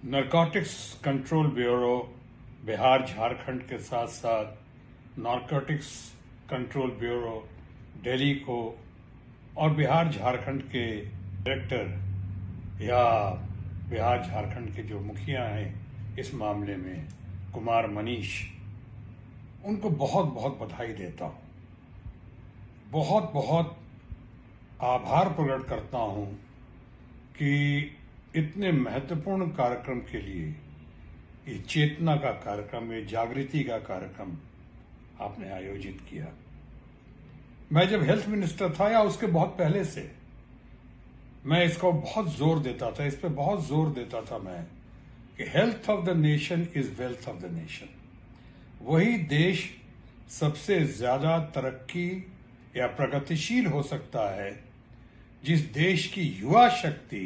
Narcotics control bureau Bihar Jharkhand के साथ साथ नारकोटिक्स कंट्रोल ब्यूरो दिल्ली को और बिहार झारखंड के डायरेक्टर या बिहार झारखंड के जो मुखिया हैं इस मामले में कुमार मनीष, उनको बहुत बहुत बधाई देता हूं। बहुत बहुत आभार प्रकट करता हूं कि इतने महत्वपूर्ण कार्यक्रम के लिए ये चेतना का कार्यक्रम, ये जागृति का कार्यक्रम आपने आयोजित किया। मैं जब हेल्थ मिनिस्टर था या उसके बहुत पहले से मैं इसको बहुत जोर देता था, इस पे बहुत जोर देता था मैं कि health of the nation is wealth of the nation. वही देश सबसे ज्यादा तरक्की या प्रगतिशील हो सकता है जिस देश की युवा शक्ति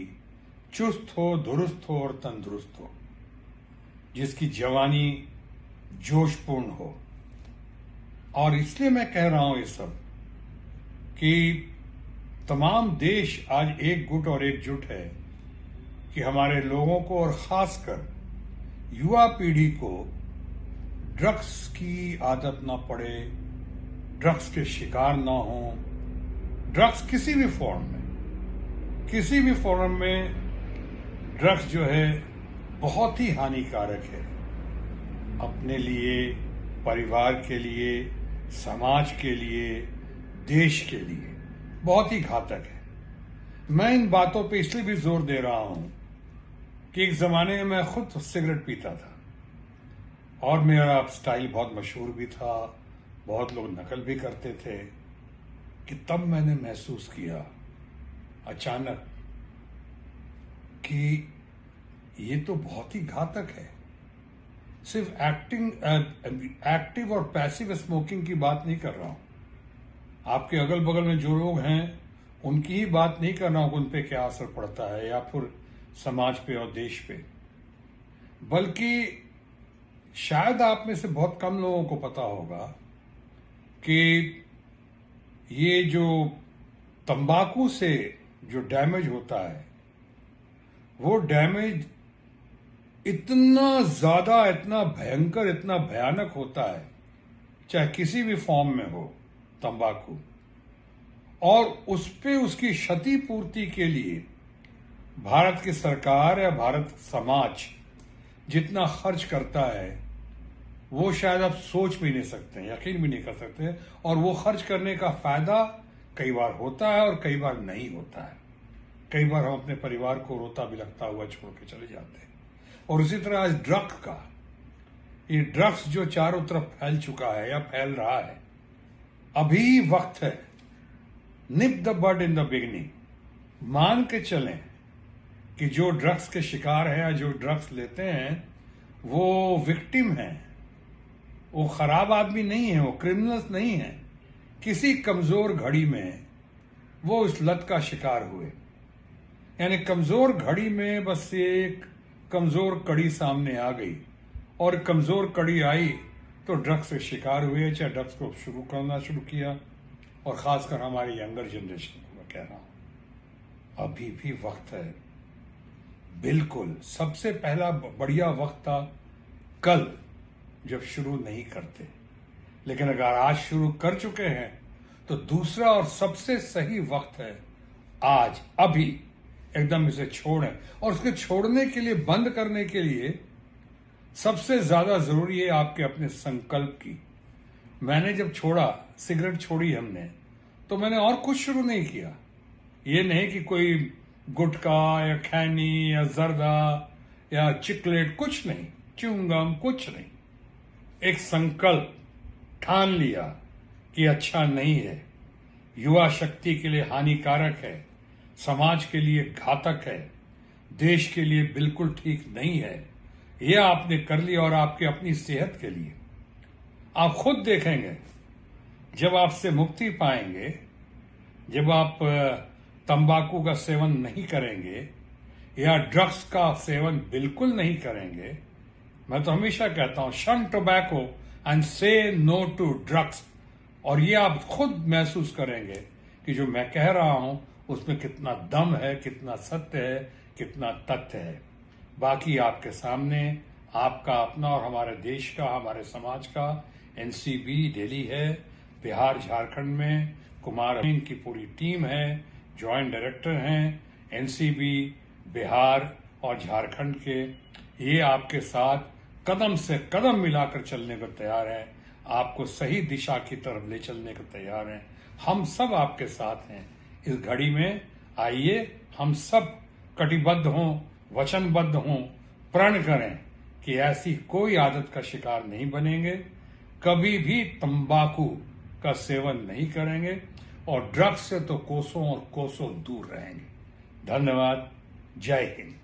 चुस्त हो, दुरुस्त हो और तंदुरुस्त हो, जिसकी जवानी जोशपूर्ण हो। और इसलिए मैं कह रहा हूं ये सब कि तमाम देश आज एक गुट और एकजुट है कि हमारे लोगों को और खासकर युवा पीढ़ी को ड्रग्स की आदत ना पड़े, ड्रग्स के शिकार ना हो। ड्रग्स किसी भी फॉर्म में ड्रग्स जो है बहुत ही हानिकारक है, अपने लिए, परिवार के लिए, समाज के लिए, देश के लिए बहुत ही घातक है। मैं इन बातों पे इसलिए भी जोर दे रहा हूं कि एक जमाने में मैं खुद सिगरेट पीता था और मेरा स्टाइल बहुत मशहूर भी था, बहुत लोग नकल भी करते थे कि तब मैंने महसूस किया अचानक कि ये तो बहुत ही घातक है। सिर्फ एक्टिव और पैसिव स्मोकिंग की बात नहीं कर रहा हूं, आपके अगल बगल में जो लोग हैं उनकी ही बात नहीं कर रहा हूं, उन पे क्या असर पड़ता है या फिर समाज पे और देश पे। बल्कि शायद आप में से बहुत कम लोगों को पता होगा कि ये जो तंबाकू से जो डैमेज होता है वो डैमेज इतना ज्यादा, इतना भयंकर, इतना भयानक होता है, चाहे किसी भी फॉर्म में हो तंबाकू। और उस पे उसकी क्षतिपूर्ति के लिए भारत की सरकार या भारत समाज जितना खर्च करता है वो शायद आप सोच भी नहीं सकते, यकीन भी नहीं कर सकते। और वो खर्च करने का फायदा कई बार होता है और कई बार नहीं होता है। कई बार हम अपने परिवार को रोता बिलखता हुआ छोड़ के चले जाते हैं। और उसी तरह आज ये ड्रग्स जो चारों तरफ फैल चुका है या फैल रहा है, अभी वक्त है, nip the bud in the beginning. मान के चलें कि जो ड्रग्स के शिकार है या जो ड्रग्स लेते हैं वो विक्टिम है, वो खराब आदमी नहीं है, वो क्रिमिनल्स नहीं है। किसी कमजोर घड़ी में वो इस लत का शिकार हुए, यानी कमजोर घड़ी में बस एक कमजोर कड़ी सामने आ गई और कमजोर कड़ी आई तो ड्रग्स के शिकार हुए, चाहे ड्रग्स को करना शुरू किया। और खासकर हमारी यंगर जनरेशन को मैं कह रहा हूं, अभी भी वक्त है। बिल्कुल सबसे पहला बढ़िया वक्त था कल, जब शुरू नहीं करते, लेकिन अगर आज शुरू कर चुके हैं तो दूसरा और सबसे सही वक्त है आज, अभी एकदम इसे छोड़ें। और उसके छोड़ने के लिए, बंद करने के लिए सबसे ज्यादा जरूरी है आपके अपने संकल्प की। मैंने जब छोड़ा, सिगरेट छोड़ी हमने, तो मैंने और कुछ शुरू नहीं किया। ये नहीं कि कोई गुटखा या खैनी या जर्दा या चिकलेट, कुछ नहीं, च्युइंगम, कुछ नहीं। एक संकल्प ठान लिया कि अच्छा नहीं है, युवा शक्ति के लिए हानिकारक है, समाज के लिए घातक है, देश के लिए बिल्कुल ठीक नहीं है। यह आपने कर लिया और आपकी अपनी सेहत के लिए। आप खुद देखेंगे जब आपसे मुक्ति पाएंगे, जब आप तंबाकू का सेवन नहीं करेंगे या ड्रग्स का सेवन बिल्कुल नहीं करेंगे। मैं तो हमेशा कहता हूं, शन टोबैको एंड से नो टू ड्रग्स। और ये आप खुद महसूस करेंगे कि जो मैं कह रहा हूं उसमें कितना दम है, कितना सत्य है, कितना तथ्य है। बाकी आपके सामने आपका अपना और हमारे देश का, हमारे समाज का एनसीबी दिल्ली है, बिहार झारखंड में कुमार की पूरी टीम है, जॉइंट डायरेक्टर हैं एनसीबी बिहार और झारखंड के। ये आपके साथ कदम से कदम मिलाकर चलने को तैयार है, आपको सही दिशा की तरफ ले चलने को तैयार हैं। हम सब आपके साथ हैं इस घड़ी में। आइए हम सब कटिबद्ध हों, वचनबद्ध हों, प्रण करें कि ऐसी कोई आदत का शिकार नहीं बनेंगे, कभी भी तंबाकू का सेवन नहीं करेंगे और ड्रग्स से तो कोसों और कोसों दूर रहेंगे। धन्यवाद। जय हिंद।